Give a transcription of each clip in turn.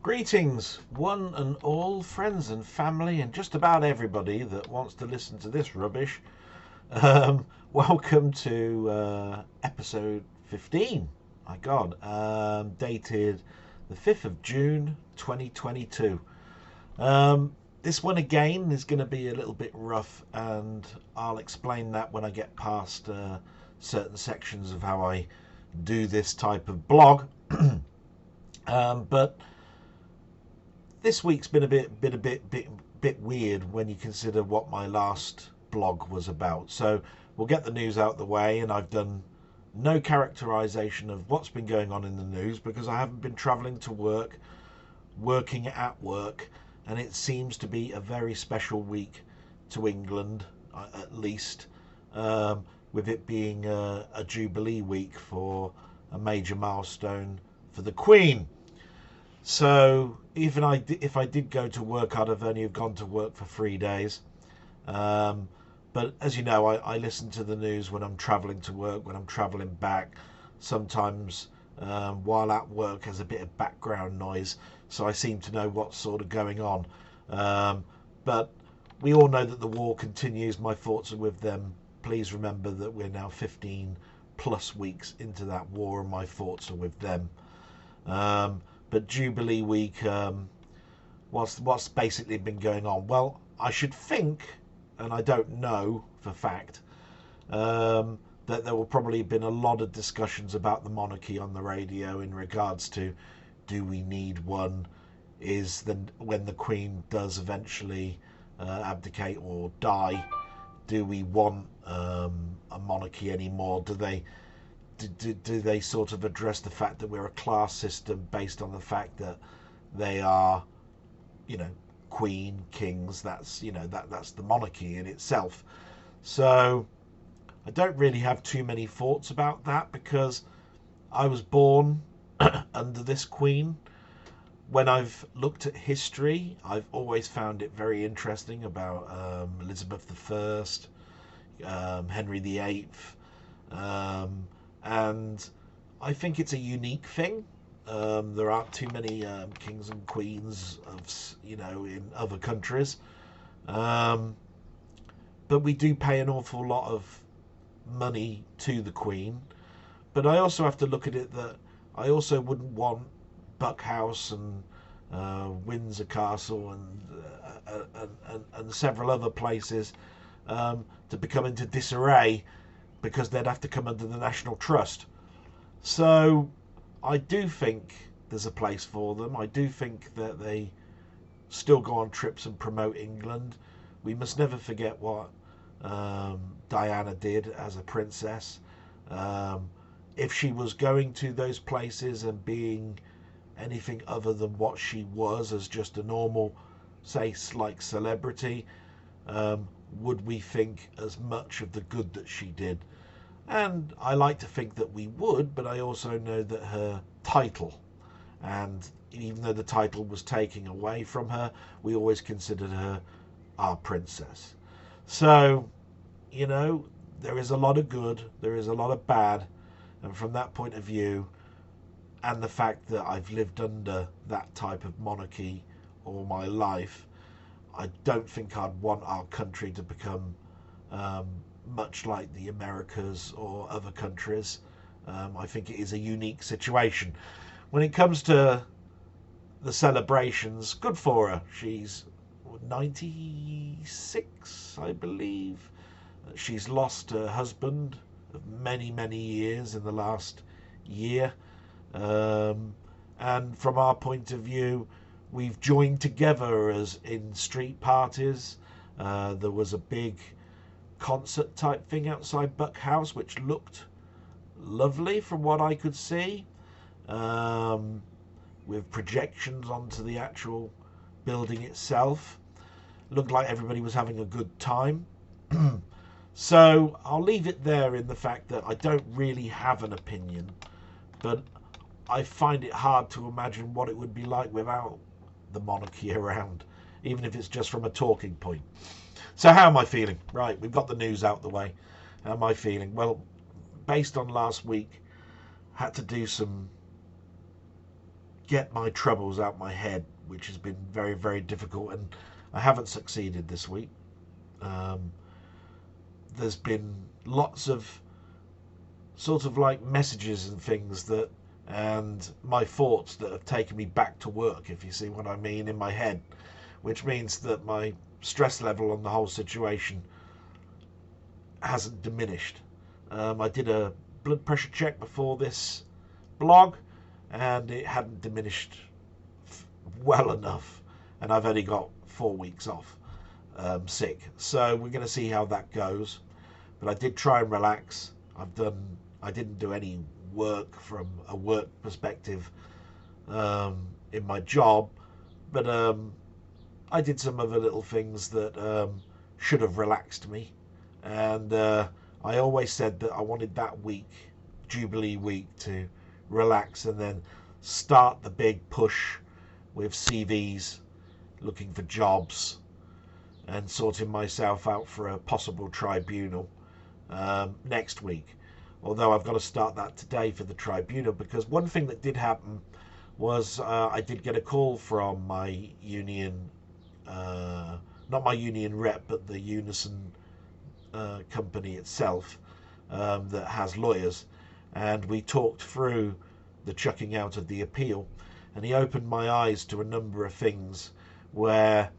Greetings, one and all, friends and family, and just about everybody that wants to listen to this rubbish. Welcome to episode 15. My God, dated the 5th of June 2022. This one again is going to be a little bit rough, and I'll explain that when I get past certain sections of how I do this type of blog. But this week's been a bit weird when you consider what my last blog was about. So we'll get the news out the way, and I've done no characterization of what's been going on in the news because I haven't been traveling to work, working at work, and it seems to be a very special week to England, at least, with it being a Jubilee week for a major milestone for the Queen. So even if I did go to work, I'd have only gone to work for 3 days. But as you know, I listen to the news when I'm travelling to work, when I'm travelling back. Sometimes while at work there's a bit of background noise, so I seem to know what's sort of going on. But we all know that the war continues. My thoughts are with them. Please remember that we're now 15 plus weeks into that war, and my thoughts are with them. But Jubilee week, what's basically been going on? Well, I should think, and I don't know for fact, that there will probably have been a lot of discussions about the monarchy on the radio in regards to, do we need one? When the Queen does eventually abdicate or die, do we want a monarchy anymore? Do they sort of address the fact that we're a class system based on the fact that they are, queen, kings? That's that's the monarchy in itself. So I don't really have too many thoughts about that because I was born under this queen. When I've looked at history, I've always found it very interesting about Elizabeth I, Henry VIII, and I think it's a unique thing. There aren't too many kings and queens in other countries, but we do pay an awful lot of money to the Queen. But I also have to look at it that I also wouldn't want Buckhouse and Windsor Castle and several other places to become into disarray, because they'd have to come under the National Trust. So I do think there's a place for them. I do think that they still go on trips and promote England. We must never forget what Diana did as a princess. If she was going to those places and being anything other than what she was as just a normal, say, like celebrity, would we think as much of the good that she did? And I like to think that we would, but I also know that her title, and even though the title was taken away from her, we always considered her our princess. So, there is a lot of good, there is a lot of bad, and from that point of view, and the fact that I've lived under that type of monarchy all my life, I don't think I'd want our country to become much like the Americas or other countries. I think it is a unique situation. When it comes to the celebrations, good for her. She's 96, I believe. She's lost her husband of many, many years in the last year. And from our point of view, we've joined together as in street parties. There was a big concert type thing outside Buckhouse, which looked lovely from what I could see, with projections onto the actual building itself. Looked like everybody was having a good time. So I'll leave it there in the fact that I don't really have an opinion, but I find it hard to imagine what it would be like without the monarchy around, even if it's just from a talking point. So how am I feeling? Right, we've got the news out the way. How am I feeling? Well, based on last week, had to do some get my troubles out my head, which has been very, very difficult, and I haven't succeeded this week. There's been lots of sort of like messages and things that, and my thoughts that have taken me back to work, if you see what I mean, in my head, which means that my stress level on the whole situation hasn't diminished. I did a blood pressure check before this blog, and it hadn't diminished well enough, and I've only got 4 weeks off sick, so we're going to see how that goes. But I did try and relax. I didn't do any work from a work perspective in my job, but I did some other little things that should have relaxed me, and I always said that I wanted that week, Jubilee week, to relax and then start the big push with CVs, looking for jobs and sorting myself out for a possible tribunal next week. Although I've got to start that today for the tribunal, because one thing that did happen was I did get a call from my union, not my union rep, but the Unison company itself that has lawyers, and we talked through the chucking out of the appeal, and he opened my eyes to a number of things where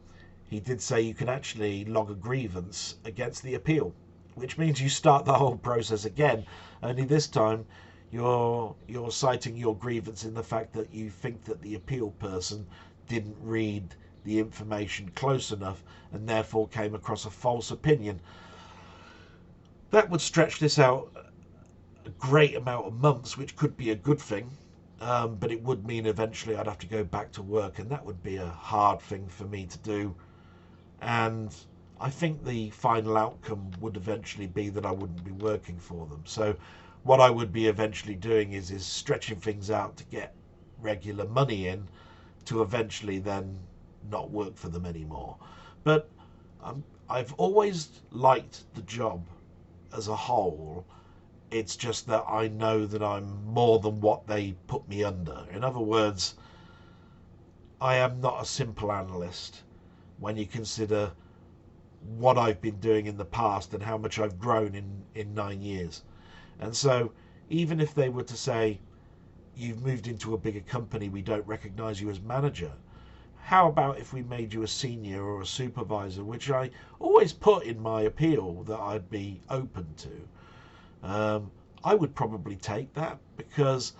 he did say you can actually log a grievance against the appeal, which means you start the whole process again, only this time you're citing your grievance in the fact that you think that the appeal person didn't read the information close enough and therefore came across a false opinion. That would stretch this out a great amount of months, which could be a good thing, but it would mean eventually I'd have to go back to work, and that would be a hard thing for me to do. And I think the final outcome would eventually be that I wouldn't be working for them. So what I would be eventually doing is stretching things out to get regular money in, to eventually then not work for them anymore. But I've always liked the job as a whole. It's just that I know that I'm more than what they put me under. In other words, I am not a simple analyst when you consider what I've been doing in the past and how much I've grown in 9 years. And so even if they were to say, you've moved into a bigger company, we don't recognize you as manager, how about if we made you a senior or a supervisor, which I always put in my appeal that I'd be open to. I would probably take that, because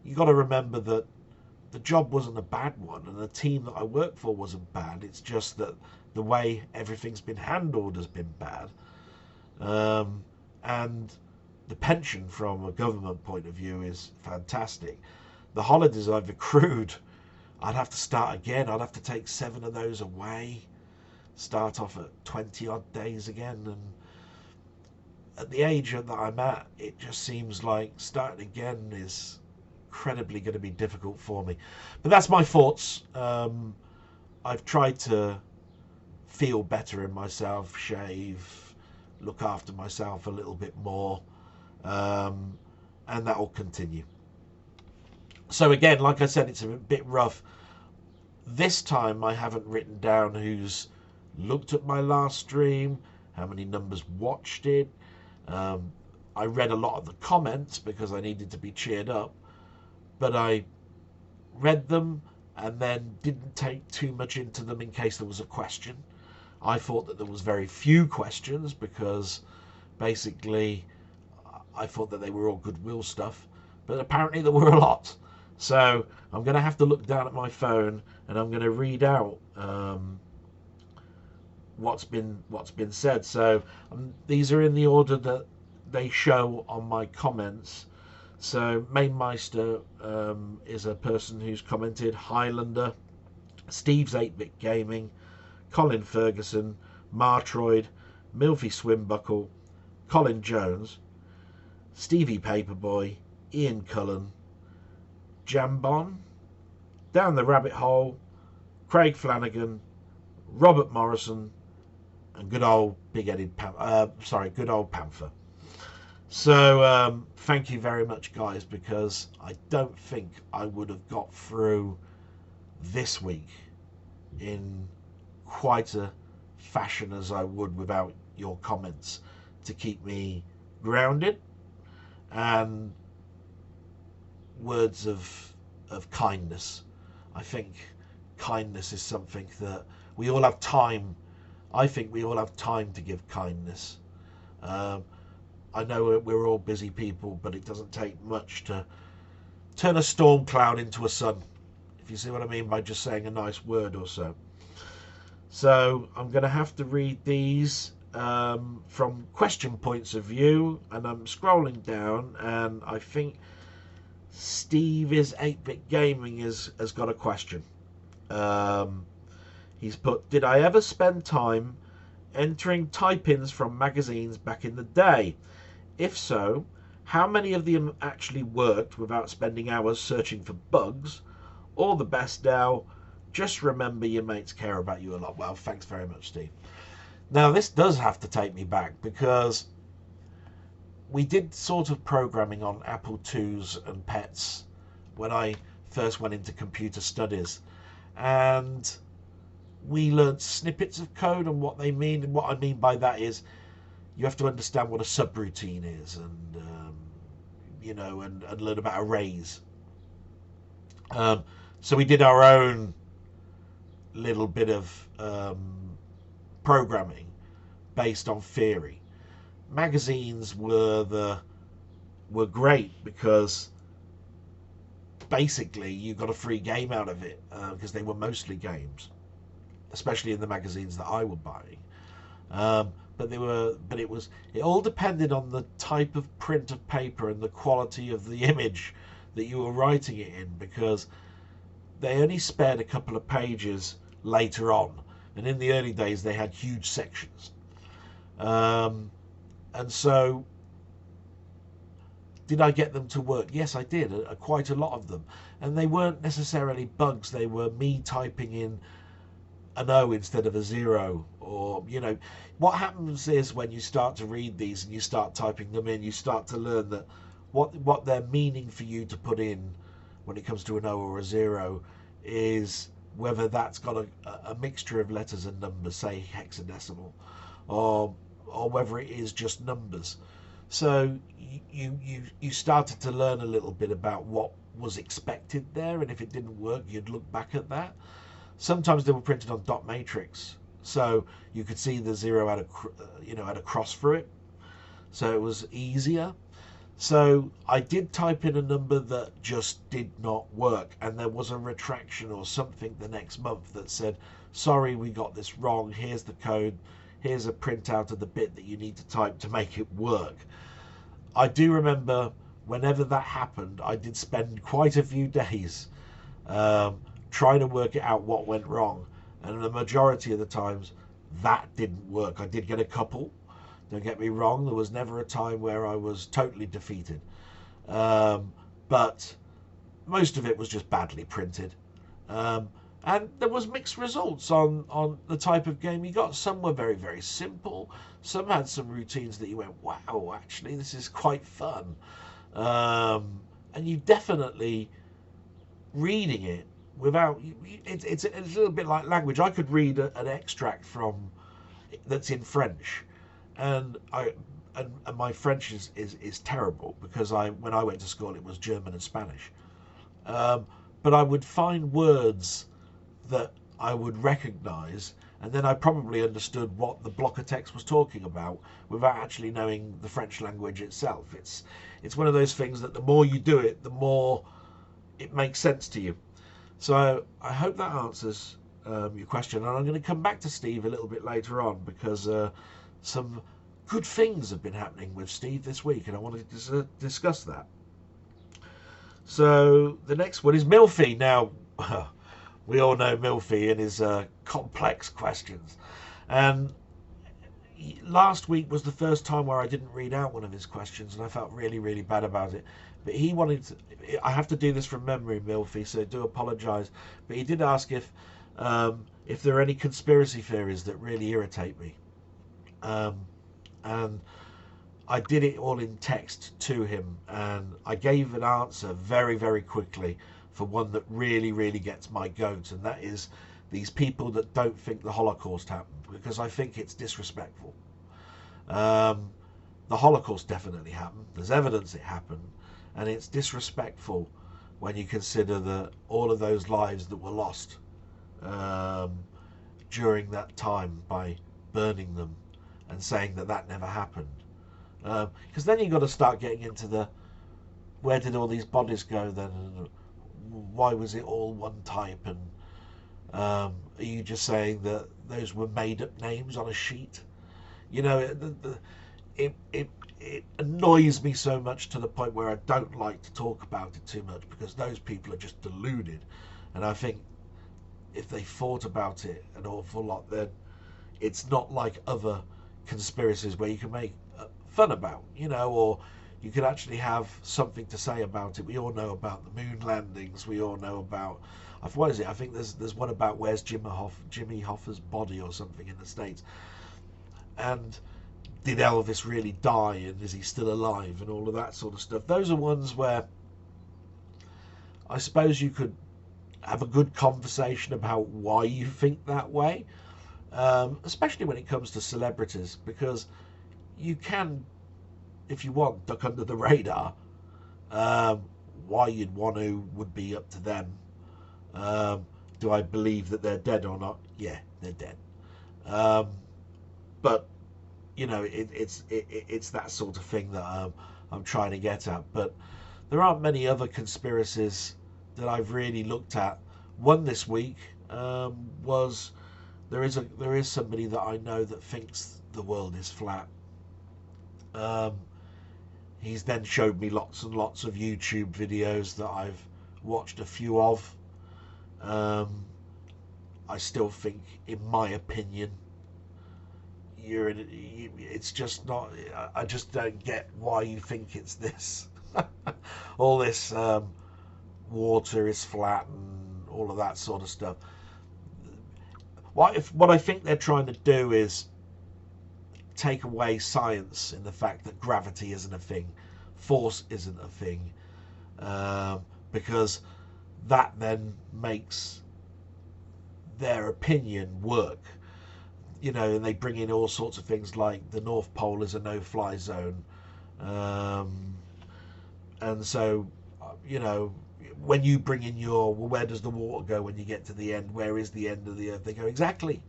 you got to remember that the job wasn't a bad one and the team that I work for wasn't bad. It's just that the way everything's been handled has been bad. And the pension from a government point of view is fantastic. The holidays I've accrued, I'd have to start again. I'd have to take 7 of those away, start off at 20 odd days again. And at the age that I'm at, it just seems like starting again is incredibly going to be difficult for me. But that's my thoughts. I've tried to feel better in myself, shave, look after myself a little bit more, and that will continue. So again, like I said, it's a bit rough. This time I haven't written down who's looked at my last stream, how many numbers watched it. I read a lot of the comments because I needed to be cheered up, but I read them and then didn't take too much into them in case there was a question. I thought that there was very few questions because basically I thought that they were all goodwill stuff, but apparently there were a lot. So I'm going to have to look down at my phone and I'm going to read out what's been said. So these are in the order that they show on my comments. So Mainmeister is a person who's commented, Highlander, Steve's 8-Bit Gaming, Colin Ferguson, Martroyd, Milfy Swimbuckle, Colin Jones, Stevie Paperboy, Ian Cullen, Jambon, Down the Rabbit Hole, Craig Flanagan, Robert Morrison, and good old big-headed good old Panther. So thank you very much, guys, because I don't think I would have got through this week in quite a fashion as I would without your comments to keep me grounded and words of kindness. I think kindness is something that we all have time. I think we all have time to give kindness. Um, I know we're all busy people, but it doesn't take much to turn a storm cloud into a sun, if you see what I mean by just saying a nice word or so. So I'm going to have to read these from question points of view, and I'm scrolling down, and I think Steve is 8-Bit Gaming has got a question. He's put, did I ever spend time entering type-ins from magazines back in the day? If so, how many of them actually worked without spending hours searching for bugs? All the best now. Just remember your mates care about you a lot. Well, thanks very much, Steve. Now, this does have to take me back because we did sort of programming on Apple IIs and PETs when I first went into computer studies. And we learnt snippets of code and what they mean. And what I mean by that is you have to understand what a subroutine is and, and learn about arrays. So we did our own little bit of programming based on theory. Magazines were great because basically you got a free game out of it because they were mostly games, especially in the magazines that I was buying. But it all depended on the type of print of paper and the quality of the image that you were writing it in, because they only spared a couple of pages later on, and in the early days they had huge sections. And so did I get them to work? Yes, I did, quite a lot of them. And they weren't necessarily bugs, they were me typing in an O instead of a 0. Or, what happens is when you start to read these and you start typing them in, you start to learn that what they're meaning for you to put in when it comes to an O or a 0 is whether that's got a mixture of letters and numbers, say hexadecimal, or whether it is just numbers. So you started to learn a little bit about what was expected there, and if it didn't work, you'd look back at that. Sometimes they were printed on dot matrix, so you could see the 0 had a cross through it, so it was easier. So I did type in a number that just did not work, and there was a retraction or something the next month that said, sorry, we got this wrong, here's the code, here's a printout of the bit that you need to type to make it work. I do remember whenever that happened, I did spend quite a few days trying to work it out what went wrong, and the majority of the times that didn't work. I did get a couple, don't get me wrong, there was never a time where I was totally defeated, but most of it was just badly printed, and there was mixed results on the type of game you got. Some were very, very simple, some had some routines that you went, wow, actually this is quite fun, and you definitely, reading it without, it's a little bit like language. I could read an extract from that's in French, and my French is terrible because when I went to school it was German and Spanish, but I would find words that I would recognize, and then I probably understood what the block of text was talking about without actually knowing the French language itself. It's one of those things that the more you do it, the more it makes sense to you. So I hope that answers your question, and I'm going to come back to Steve a little bit later on because some good things have been happening with Steve this week, and I wanted to discuss that. So the next one is Milfy. Now, we all know Milfy and his complex questions, and last week was the first time where I didn't read out one of his questions, and I felt really, really bad about it. But he wanted to, I have to do this from memory, Milfy, so do apologise. But he did ask if there are any conspiracy theories that really irritate me. And I did it all in text to him, and I gave an answer very, very quickly for one that really, really gets my goat, and that is these people that don't think the Holocaust happened, because I think it's disrespectful. Um, the Holocaust definitely happened. There's evidence it happened, and it's disrespectful when you consider that all of those lives that were lost um, during that time by burning them and saying that that never happened. Because then you've got to start getting into the, where did all these bodies go then? And why was it all one type? And are you just saying that those were made up names on a sheet? You know, it annoys me so much to the point where I don't like to talk about it too much, because those people are just deluded. And I think if they thought about it an awful lot, then it's not like other conspiracies where you can make fun about, you know, or you could actually have something to say about it. We all know about the moon landings. We all know about, what is it? I think there's one about where's Jimmy Hoffa's body or something in the States. And did Elvis really die, and is he still alive, and all of that sort of stuff. Those are ones where I suppose you could have a good conversation about why you think that way, especially when it comes to celebrities, because you can, if you want, duck under the radar. Why you'd want to would be up to them. Do I believe that they're dead or not? Yeah, they're dead. But you know, it's that sort of thing that I'm trying to get at. But there aren't many other conspiracies that I've really looked at. One this week was there is somebody that I know that thinks the world is flat. He's then showed me lots and lots of YouTube videos that I've watched a few of. I still think, in my opinion, it's just not. I just don't get why you think it's this. All this water is flat and all of that sort of stuff. What I think they're trying to do is take away science in the fact that gravity isn't a thing, force isn't a thing, because that then makes their opinion work. You know, and they bring in all sorts of things like the North Pole is a no-fly zone, and so you know, when you bring in your, well, where does the water go when you get to the end? Where is the end of the earth? They go, exactly.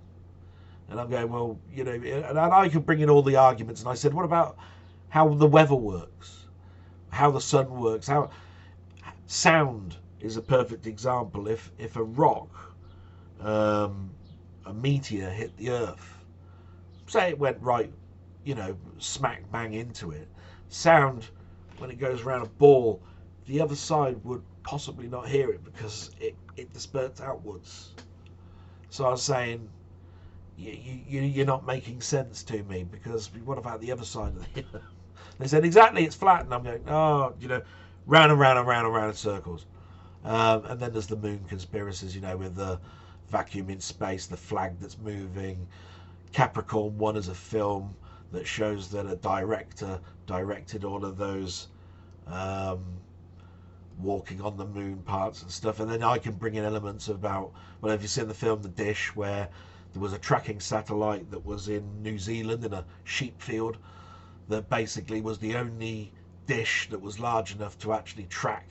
And I'm going, well, you know, and I could bring in all the arguments. And I said, what about how the weather works, how the sun works, how sound is a perfect example. If a rock, a meteor hit the earth, say it went right, you know, smack bang into it, sound, when it goes around a ball, the other side would possibly not hear it because it dispersed outwards. So I was saying, you're not making sense to me, because what about the other side of the earth? They said, exactly, it's flat. And I'm going, oh, you know, round and round and round and round in circles. And then there's the moon conspiracies, you know, with the vacuum in space, the flag that's moving. Capricorn 1 is a film that shows that a director directed all of those walking on the moon parts and stuff. And then I can bring in elements about, well, have you seen the film The Dish, where there was a tracking satellite that was in New Zealand in a sheep field that basically was the only dish that was large enough to actually track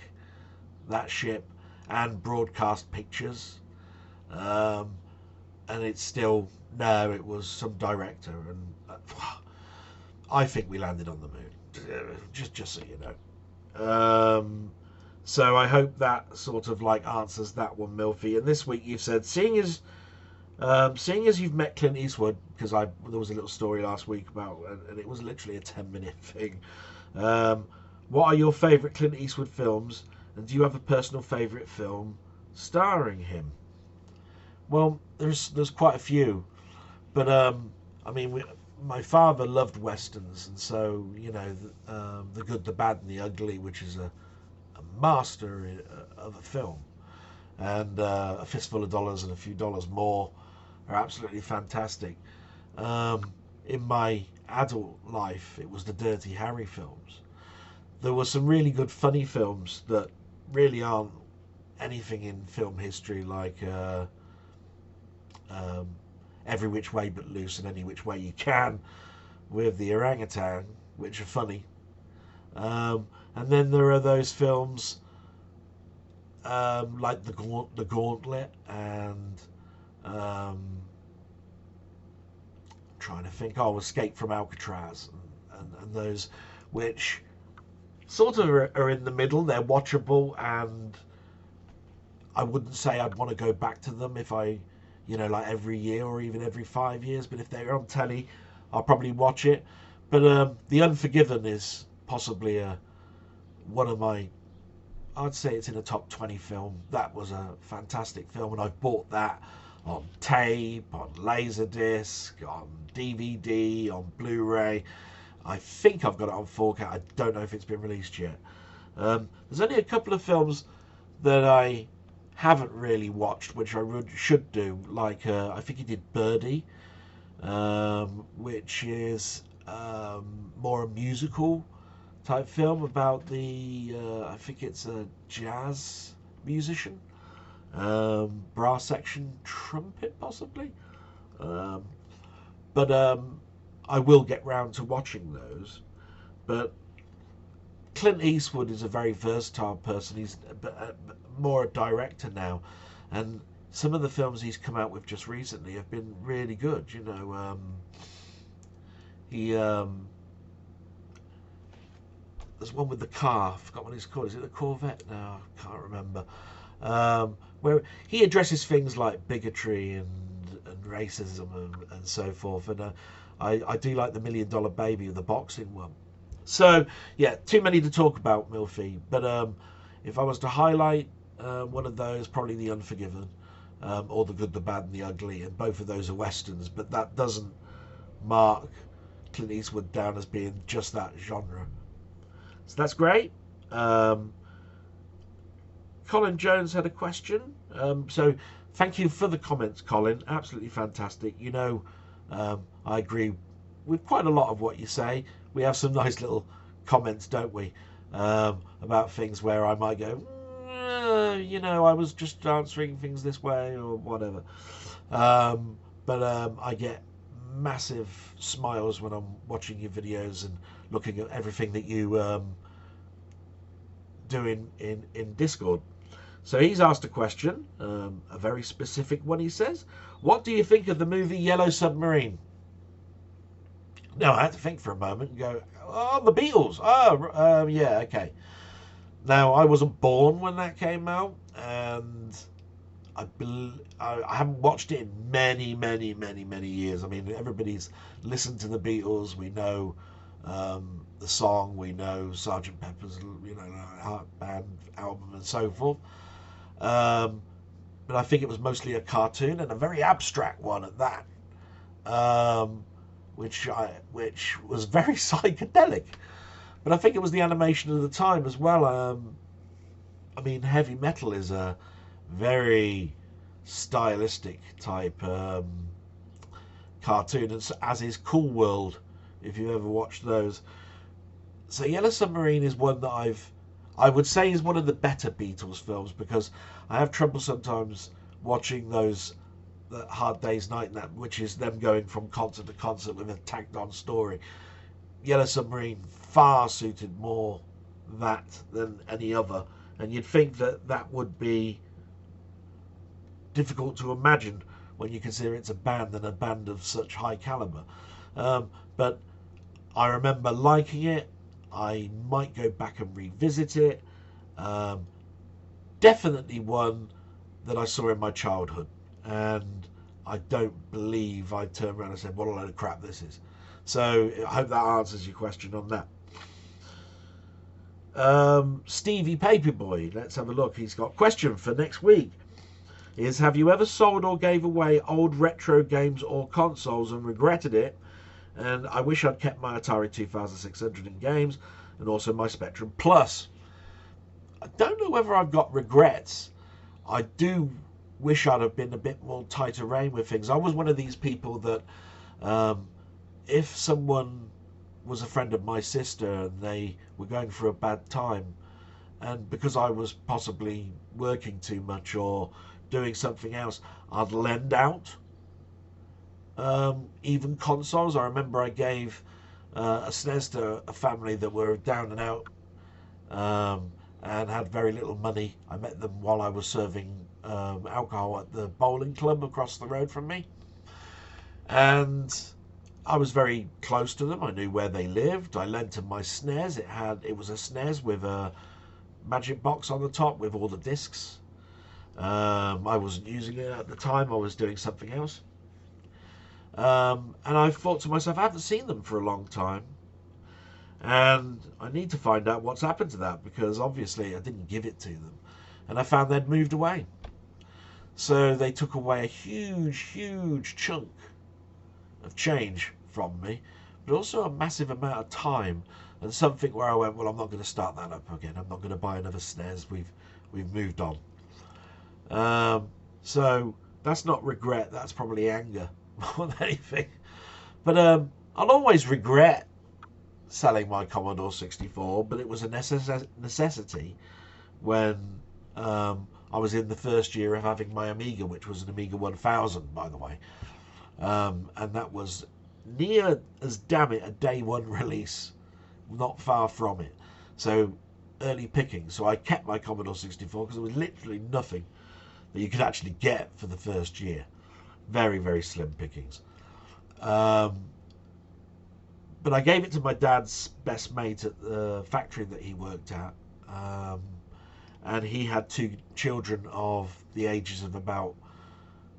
that ship and broadcast pictures. And it's still, no, it was some director. And I think we landed on the moon, just so you know. So I hope that sort of like answers that one, Milfy. And this week you've said, seeing as you've met Clint Eastwood, because there was a little story last week about, and it was literally a 10-minute thing. What are your favourite Clint Eastwood films, and do you have a personal favourite film starring him? Well, there's quite a few, but I mean, my father loved westerns, and so you know, The Good, the Bad, and the Ugly, which is a master of a film, and A Fistful of Dollars and A Few Dollars More are absolutely fantastic. In my adult life, it was the Dirty Harry films. There were some really good funny films that really aren't anything in film history, like um, Every Which Way But Loose and Any Which Way You Can, with the orangutan, which are funny. And then there are those films like the Gauntlet and trying to think, Escape from Alcatraz, and those which sort of are in the middle. They're watchable, and I wouldn't say I'd want to go back to them if I, like every year or even every 5 years. But if they're on telly, I'll probably watch it. But The Unforgiven is possibly one of my, I'd say it's in a top 20 film. That was a fantastic film, and I've bought that on tape, on Laserdisc, on DVD, on Blu-ray. I think I've got it on 4K. I don't know if it's been released yet. There's only a couple of films that I haven't really watched, which I should do. Like I think he did Birdie, which is more a musical type film about I think it's a jazz musician, brass section trumpet possibly. But I will get round to watching those. But Clint Eastwood is a very versatile person. He's more a director now, and some of the films he's come out with just recently have been really good. There's one with the car. I forgot what it's called. Is it the Corvette? No, I can't remember. Where he addresses things like bigotry and racism and so forth. And I do like the $1 Million Baby, the boxing one. So yeah, too many to talk about, Milfy. But if I was to highlight one of those, probably The Unforgiven, or The Good, the Bad, and the Ugly, and both of those are westerns. But that doesn't mark Clint Eastwood down as being just that genre. So that's great. Colin Jones had a question. So thank you for the comments, Colin. Absolutely fantastic. I agree with quite a lot of what you say. We have some nice little comments, don't we? About things where I might go, I was just answering things this way or whatever. But I get massive smiles when I'm watching your videos and looking at everything that you do in Discord. So he's asked a question, a very specific one. He says, what do you think of the movie Yellow Submarine? Now, I had to think for a moment and go, the Beatles. Yeah, okay. Now, I wasn't born when that came out, and I haven't watched it in many, many, many, many years. I mean, everybody's listened to the Beatles. We know the song. We know Sgt. Pepper's, Heart Band album and so forth. But I think it was mostly a cartoon, and a very abstract one at that, which was very psychedelic. But I think it was the animation of the time as well. I mean, heavy metal is a very stylistic type cartoon, as is Cool World, if you ever watched those. So Yellow Submarine is one that I would say is one of the better Beatles films, because I have trouble sometimes watching those Hard Day's Night, which is them going from concert to concert with a tacked on story. Yellow Submarine far suited more that than any other, and you'd think that would be difficult to imagine when you consider it's a band, and a band of such high caliber. But I remember liking it. I might go back and revisit it. Definitely one that I saw in my childhood, and I don't believe I turned around and said, what a load of crap this is. So I hope that answers your question on that. Stevie Paperboy, let's have a look. He's got a question for next week. Have you ever sold or gave away old retro games or consoles and regretted it? And I wish I'd kept my Atari 2600 in games, and also my Spectrum Plus. I don't know whether I've got regrets. I do wish I'd have been a bit more tighter rein with things. I was one of these people that if someone was a friend of my sister and they were going through a bad time, and because I was possibly working too much or doing something else, I'd lend out even consoles. I remember I gave a SNES to a family that were down and out, um, and had very little money. I met them while I was serving alcohol at the bowling club across the road from me, and I was very close to them. I knew where they lived. I lent them my SNES. It was a SNES with a magic box on the top with all the discs. I wasn't using it at the time. I was doing something else. And I thought to myself, I haven't seen them for a long time. And I need to find out what's happened to that, because obviously I didn't give it to them. And I found they'd moved away. So they took away a huge, huge chunk of change from me, but also a massive amount of time, and something where I went, well, I'm not going to start that up again. I'm not going to buy another SNES. We've moved on. So that's not regret. That's probably anger more than anything. But I'll always regret selling my Commodore 64, but it was a necessity when I was in the first year of having my Amiga, which was an Amiga 1000, by the way. And that was near as damn it a day one release, not far from it. So early pickings. So I kept my Commodore 64 because there was literally nothing that you could actually get for the first year. Very, very slim pickings. But I gave it to my dad's best mate at the factory that he worked at. And he had two children of the ages of about,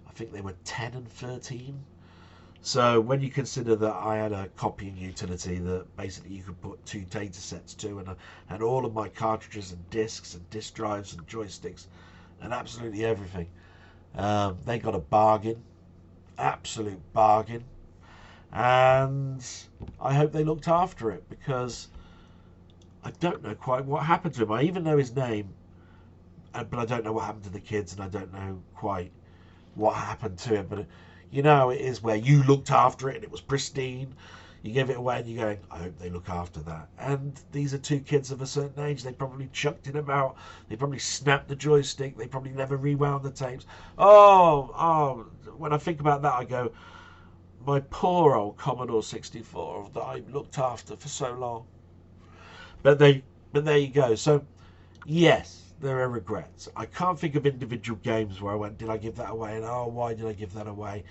I think they were 10 and 13. So when you consider that I had a copying utility that basically you could put two data sets to, and all of my cartridges and discs and disk drives and joysticks and absolutely everything, they got a bargain, absolute bargain. And I hope they looked after it, because I don't know quite what happened to him. I even know his name, but I don't know what happened to the kids, and I don't know quite what happened to him. But you know, it is where you looked after it and it was pristine. You give it away and you're going, I hope they look after that. And these are two kids of a certain age. They probably chucked it about. They probably snapped the joystick. They probably never rewound the tapes. Oh, when I think about that, I go, my poor old Commodore 64 that I looked after for so long. But there you go. So yes, there are regrets. I can't think of individual games where I went, did I give that away? And oh, why did I give that away?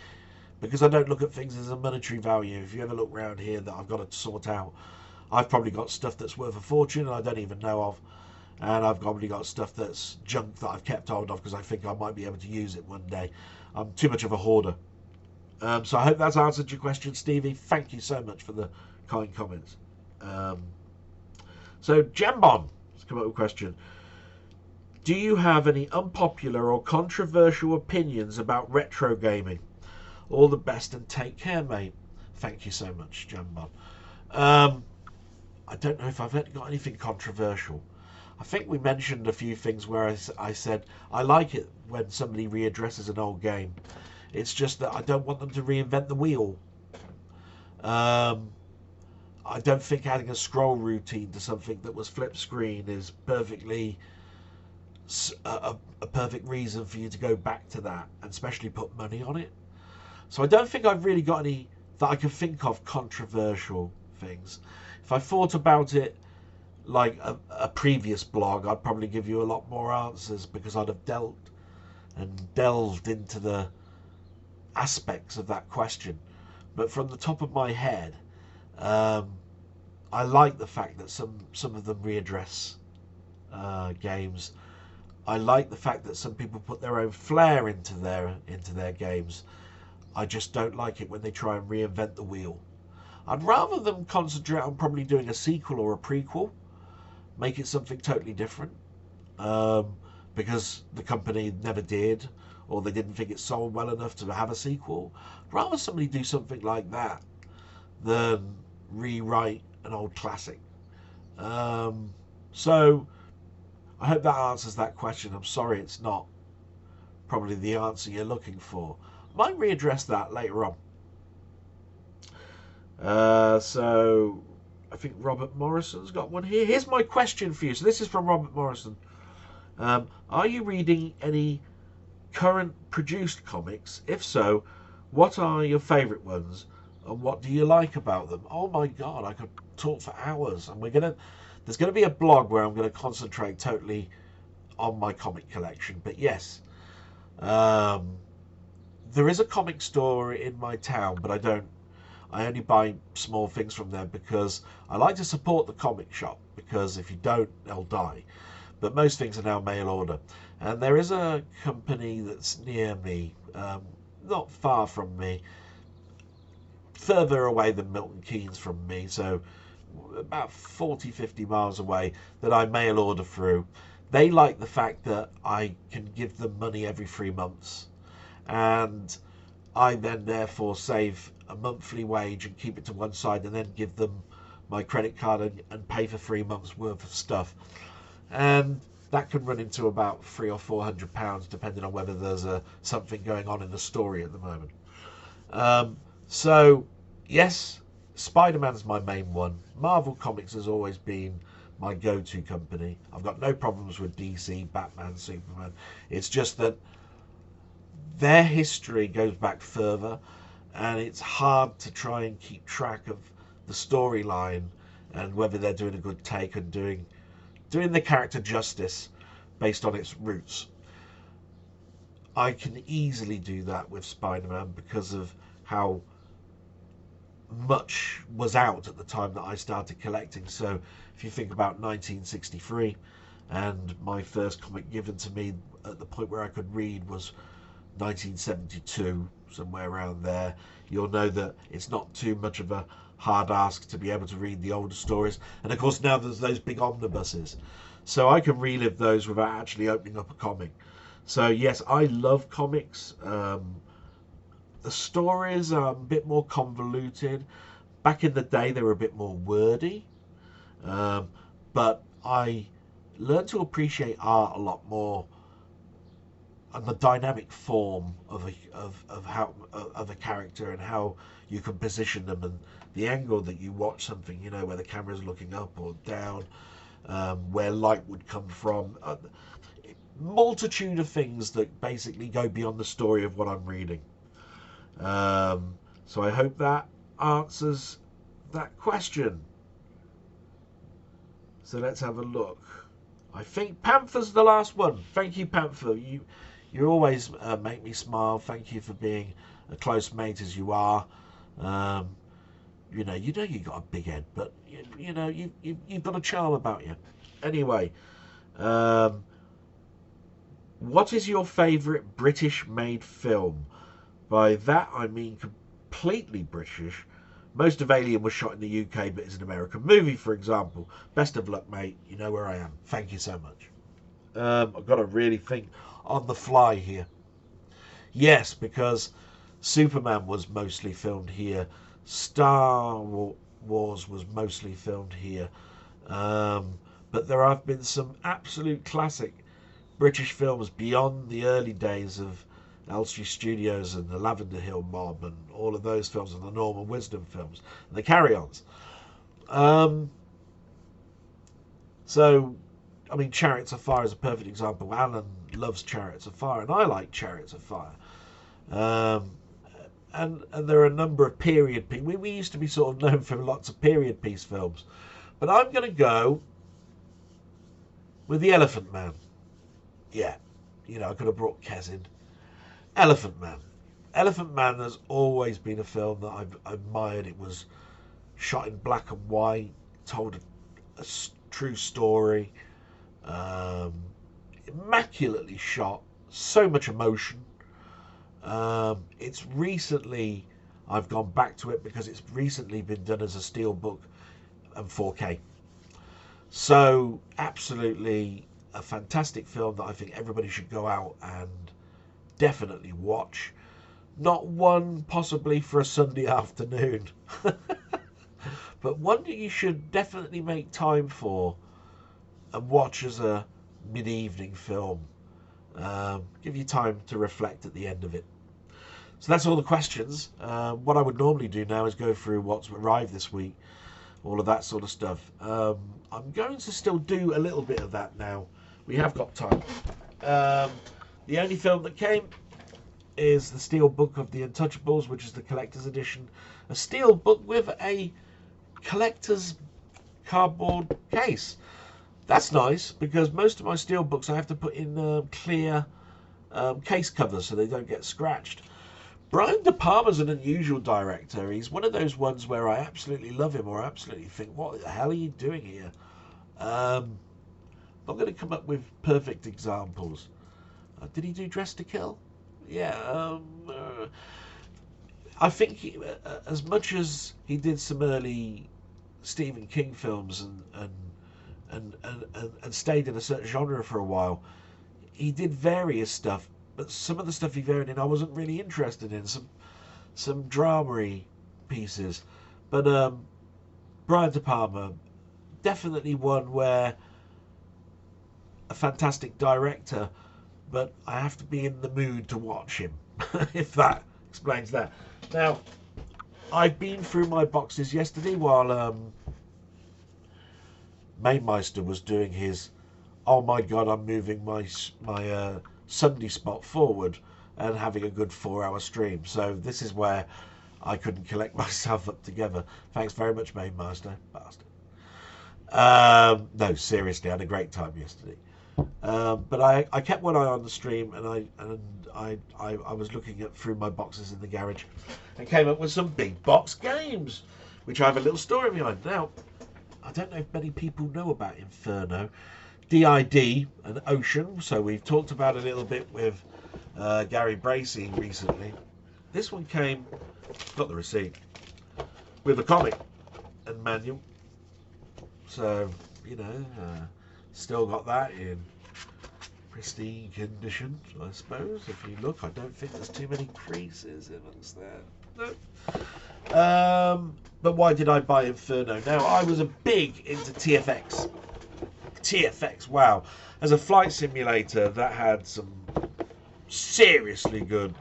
Because I don't look at things as a monetary value. If you ever look around here that I've got to sort out, I've probably got stuff that's worth a fortune and I don't even know of. And I've probably got stuff that's junk that I've kept hold of because I think I might be able to use it one day. I'm too much of a hoarder. So I hope that's answered your question, Stevie. Thank you so much for the kind comments. So Jambon has come up with a question. Do you have any unpopular or controversial opinions about retro gaming? All the best and take care, mate. Thank you so much, Jambon. I don't know if I've got anything controversial. I think we mentioned a few things where I said I like it when somebody readdresses an old game. It's just that I don't want them to reinvent the wheel. I don't think adding a scroll routine to something that was flip screen is perfectly a perfect reason for you to go back to that, and especially put money on it. So I don't think I've really got any that I can think of controversial things. If I thought about it like a previous blog, I'd probably give you a lot more answers, because I'd have delved into the aspects of that question. But from the top of my head, I like the fact that some of them readdress games. I like the fact that some people put their own flair into their games. I just don't like it when they try and reinvent the wheel. I'd rather them concentrate on probably doing a sequel or a prequel, make it something totally different, because the company never did, or they didn't think it sold well enough to have a sequel. Rather somebody do something like that than rewrite an old classic. So I hope that answers that question. I'm sorry it's not probably the answer you're looking for. Might readdress that later on. So I think Robert Morrison's got one here. Here's my question for you. So this is from Robert Morrison. Are you reading any current produced comics? If so, what are your favourite ones and what do you like about them? Oh my god, I could talk for hours. And there's gonna be a blog where I'm gonna concentrate totally on my comic collection. But yes, there is a comic store in my town, but I only buy small things from there because I like to support the comic shop, because if you don't, they'll die. But most things are now mail order. And there is a company that's near me, not far from me, further away than Milton Keynes from me, so about 40, 50 miles away, that I mail order through. They like the fact that I can give them money every 3 months, and I then therefore save a monthly wage and keep it to one side and then give them my credit card and pay for 3 months worth of stuff. And that can run into about £300 or £400 depending on whether there's something going on in the story at the moment. So yes, Spider-Man's my main one. Marvel Comics has always been my go-to company. I've got no problems with DC, Batman, Superman. It's just that their history goes back further, and it's hard to try and keep track of the storyline and whether they're doing a good take and doing the character justice based on its roots. I can easily do that with Spider-Man because of how much was out at the time that I started collecting. So if you think about 1963, and my first comic given to me at the point where I could read was 1972, somewhere around there, you'll know that it's not too much of a hard ask to be able to read the older stories. And of course now there's those big omnibuses, so I can relive those without actually opening up a comic. So yes, I love comics. The stories are a bit more convoluted. Back in the day they were a bit more wordy, but I learned to appreciate art a lot more, and the dynamic form of a character and how you can position them, and the angle that you watch something, where the camera's looking up or down, where light would come from, multitude of things that basically go beyond the story of what I'm reading. So I hope that answers that question. So let's have a look. I think Panther's the last one. Thank you, Panther. You always make me smile. Thank you for being a close mate as you are. You got a big head, but you've got a charm about you. Anyway, what is your favourite British-made film? By that I mean completely British. Most of Alien was shot in the UK, but it's an American movie, for example. Best of luck, mate. You know where I am. Thank you so much. I've got to really think on the fly here. Yes, because Superman was mostly filmed here. Star Wars was mostly filmed here. But there have been some absolute classic British films beyond the early days of Elstree Studios and the Lavender Hill Mob and all of those films, and the Norman Wisdom films and the Carry-Ons. So, I mean, Chariots of Fire is a perfect example. Alan loves Chariots of Fire, and I like Chariots of Fire. And there are a number of period pieces. We used to be sort of known for lots of period piece films, but I'm going to go with The Elephant Man. Yeah, I could have brought Kez in. Elephant Man. Elephant Man has always been a film that I've admired. It was shot in black and white, told a true story, immaculately shot, so much emotion. It's recently, I've gone back to it because it's recently been done as a steelbook and 4K. So absolutely a fantastic film that I think everybody should go out and definitely watch. Not one possibly for a Sunday afternoon, but one that you should definitely make time for and watch as a mid-evening film. Give you time to reflect at the end of it. So that's all the questions. What I would normally do now is go through what's arrived this week, all of that sort of stuff. I'm going to still do a little bit of that now. We have got time. The only film that came is the Steel Book of the Untouchables, which is the collector's edition. A steel book with a collector's cardboard case. That's nice, because most of my steel books I have to put in clear case covers so they don't get scratched. Brian De Palma's an unusual director. He's one of those ones where I absolutely love him or absolutely think, what the hell are you doing here? I'm not going to come up with perfect examples. Did he do Dress to Kill? Yeah. I think as much as he did some early Stephen King films and stayed in a certain genre for a while, he did various stuff. But some of the stuff he varied in, I wasn't really interested in. Some drama-y pieces. But Brian De Palma, definitely one where a fantastic director, but I have to be in the mood to watch him, if that explains that. Now, I've been through my boxes yesterday while Mainmeister was doing his, oh my god, I'm moving my Sunday spot forward and having a good 4-hour stream. So this is where I couldn't collect myself up together. Thanks very much, Mainmeister. Bastard. No, seriously, I had a great time yesterday. But I kept one eye on the stream, and I was looking at through my boxes in the garage and came up with some big box games, which I have a little story behind. Now, I don't know if many people know about Inferno. DID and Ocean, so we've talked about it a little bit with Gary Bracey recently. This one came, got the receipt, with a comic and manual. So, you know, still got that in pristine condition, I suppose. If you look, I don't think there's too many creases amongst there. No. But why did I buy Inferno? Now, I was a big into TFX. TFX, wow. As a flight simulator, that had some seriously good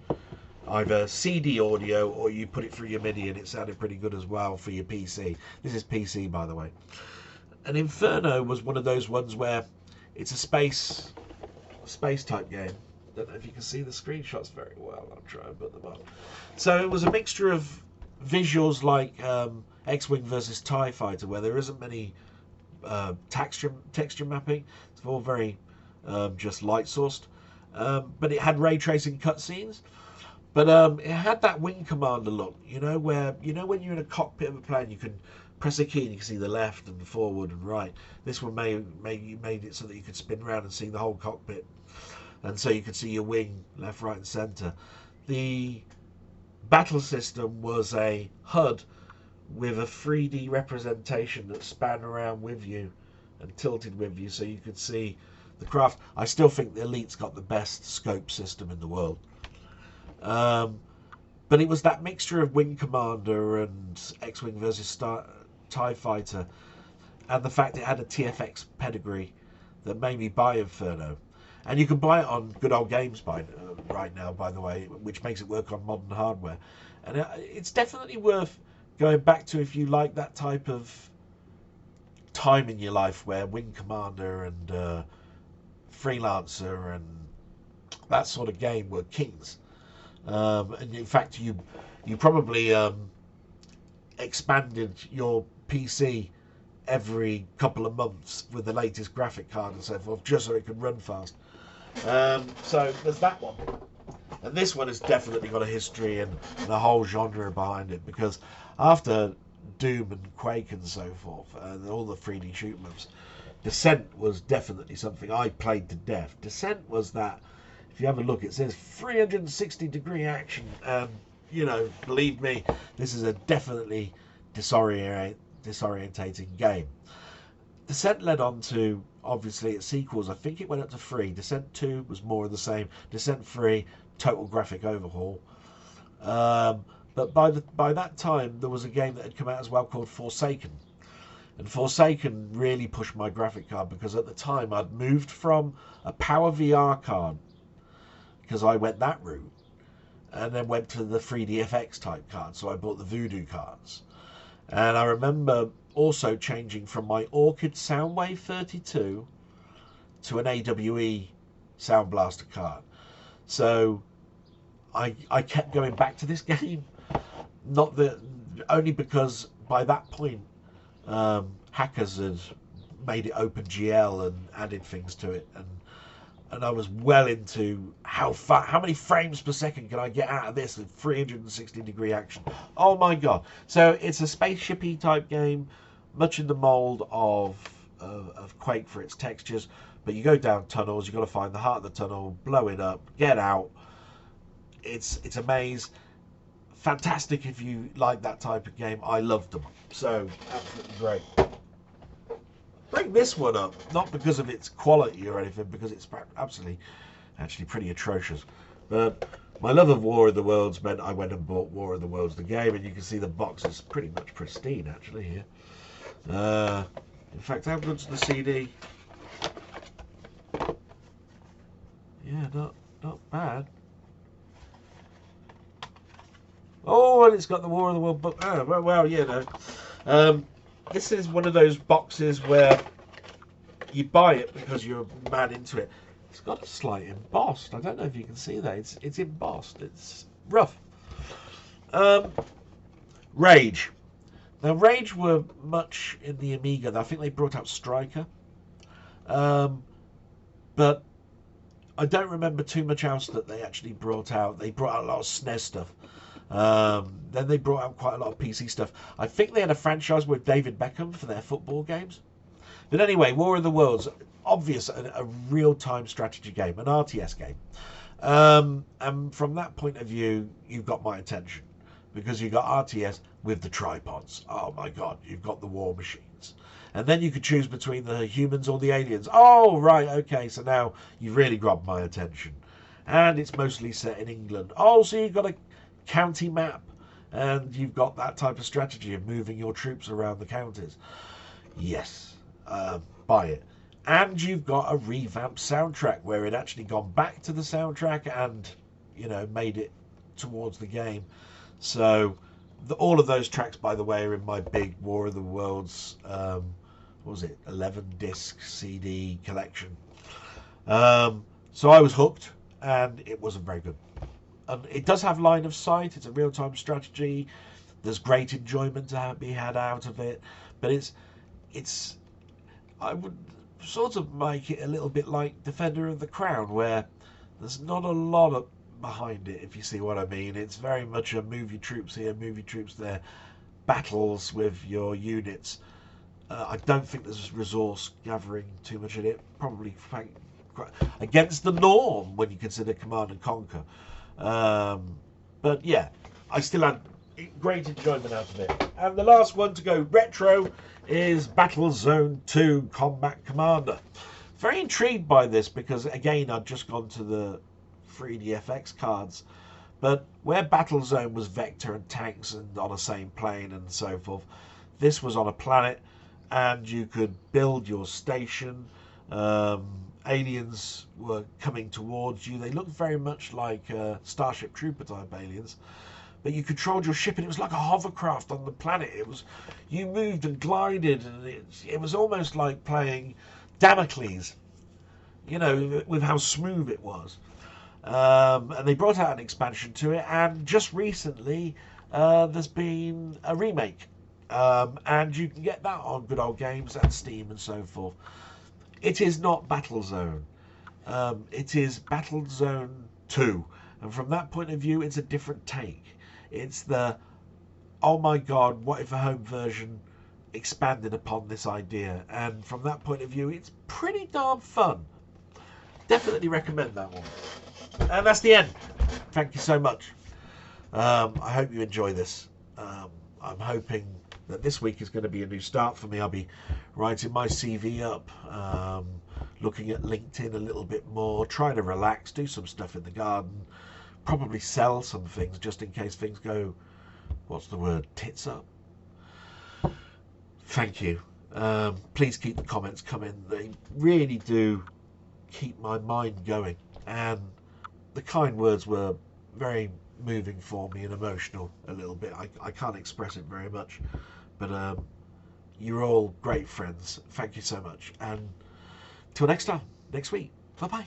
either CD audio or you put it through your MIDI and it sounded pretty good as well for your PC. This is PC, by the way. And Inferno was one of those ones where it's a space type game. Don't know if you can see the screenshots very well. I'll try and put them up. So it was a mixture of visuals like X-Wing versus TIE Fighter, where there isn't many texture mapping. It's all very just light sourced, but it had ray tracing cutscenes. But it had that Wing Commander look, you know, where when you're in a cockpit of a plane, you can press a key and you can see the left and the forward and right. This one made it so that you could spin around and see the whole cockpit, and so you could see your wing left, right, and centre. The battle system was a HUD with a 3D representation that span around with you and tilted with you so you could see the craft. I still think the Elite's got the best scope system in the world. But it was that mixture of Wing Commander and X-Wing versus TIE Fighter, and the fact it had a TFX pedigree that made me buy Inferno. And you can buy it on Good Old Games right now, by the way, which makes it work on modern hardware. And it's definitely worth going back to if you like that type of time in your life where Wing Commander and Freelancer and that sort of game were kings. And in fact, you probably expanded your PC every couple of months with the latest graphic card and so forth, just so it could run fast. So there's that one. And this one has definitely got a history and a whole genre behind it, because after Doom and Quake and so forth, and all the 3D shoot 'em ups, Descent was definitely something I played to death. Descent was that, if you have a look, it says 360-degree action. You know, believe me, this is a definitely disorientating game. Descent led on to, obviously, its sequels. I think it went up to 3. Descent 2 was more of the same. Descent 3, total graphic overhaul. But by that time, there was a game that had come out as well called Forsaken. And Forsaken really pushed my graphic card, because at the time I'd moved from a Power VR card, because I went that route, and then went to the 3DFX type cards. So I bought the Voodoo cards. And I remember also changing from my Orchid Soundwave 32 to an AWE Sound Blaster card. So I kept going back to this game. Not that, only because by that point hackers had made it OpenGL and added things to it, and I was well into how many frames per second can I get out of this with 360-degree action. Oh my god. So it's a spaceshipy type game, much in the mold of Quake for its textures, but you go down tunnels, you've got to find the heart of the tunnel, blow it up, get out. It's a maze. Fantastic if you like that type of game. I loved them. So absolutely great. Bring this one up, not because of its quality or anything, because it's actually pretty atrocious. But my love of War of the Worlds meant I went and bought War of the Worlds, the game, and you can see the box is pretty much pristine actually here. In fact, how good's the CD? Yeah, not bad. Oh, and it's got the War of the World book. Oh, well, you know. This is one of those boxes where you buy it because you're mad into it. It's got a slight embossed. I don't know if you can see that. It's embossed. It's rough. Rage. Now, Rage were much in the Amiga. I think they brought out Striker. But I don't remember too much else that they actually brought out. They brought out a lot of SNES stuff. Then they brought out quite a lot of PC stuff. I think they had a franchise with David Beckham for their football games. But anyway, War of the Worlds, obvious, a real-time strategy game, an RTS game. And from that point of view, you've got my attention. Because you've got RTS with the tripods. Oh my god, you've got the war machines. And then you could choose between the humans or the aliens. Oh, right, okay, so now you've really grabbed my attention. And it's mostly set in England. Oh, so you've got a county map, and you've got that type of strategy of moving your troops around the counties. Yes, buy it. And you've got a revamped soundtrack where it actually gone back to the soundtrack and, you know, made it towards the game. So all of those tracks, by the way, are in my big War of the Worlds, what was it, 11-disc CD collection. So I was hooked, and it wasn't very good. It does have line of sight. It's a real-time strategy. There's great enjoyment to be had out of it, but it's I would sort of make it a little bit like Defender of the Crown, where there's not a lot behind it, if you see what I mean. It's very much a move your troops here, move your troops there, battles with your units. I don't think there's resource gathering too much in it. Probably against the norm when you consider Command and Conquer. But yeah, I still had great enjoyment out of it. And the last one to go retro is Battlezone 2 Combat Commander. Very intrigued by this because, again, I'd just gone to the 3DFX cards. But where Battlezone was vector and tanks and on the same plane and so forth, this was on a planet, and you could build your station. Aliens were coming towards you. They looked very much like Starship Trooper type aliens, but you controlled your ship, and it was like a hovercraft on the planet. It was, you moved and glided, and it was almost like playing Damocles, you know, with how smooth it was. And they brought out an expansion to it, and just recently there's been a remake, and you can get that on Good Old Games and Steam and so forth. It is not Battlezone. It is Battlezone 2. And from that point of view, it's a different take. It's the, oh my god, what if a home version expanded upon this idea? And from that point of view, it's pretty darn fun. Definitely recommend that one. And that's the end. Thank you so much. I hope you enjoy this. I'm hoping that this week is going to be a new start for me. I'll be writing my CV up, looking at LinkedIn a little bit more, trying to relax, do some stuff in the garden, probably sell some things just in case things go, what's the word, tits up. Thank you. Please keep the comments coming. They really do keep my mind going. And the kind words were very moving for me and emotional a little bit. I can't express it very much, but you're all great friends. Thank you so much. And till next time, next week. Bye bye.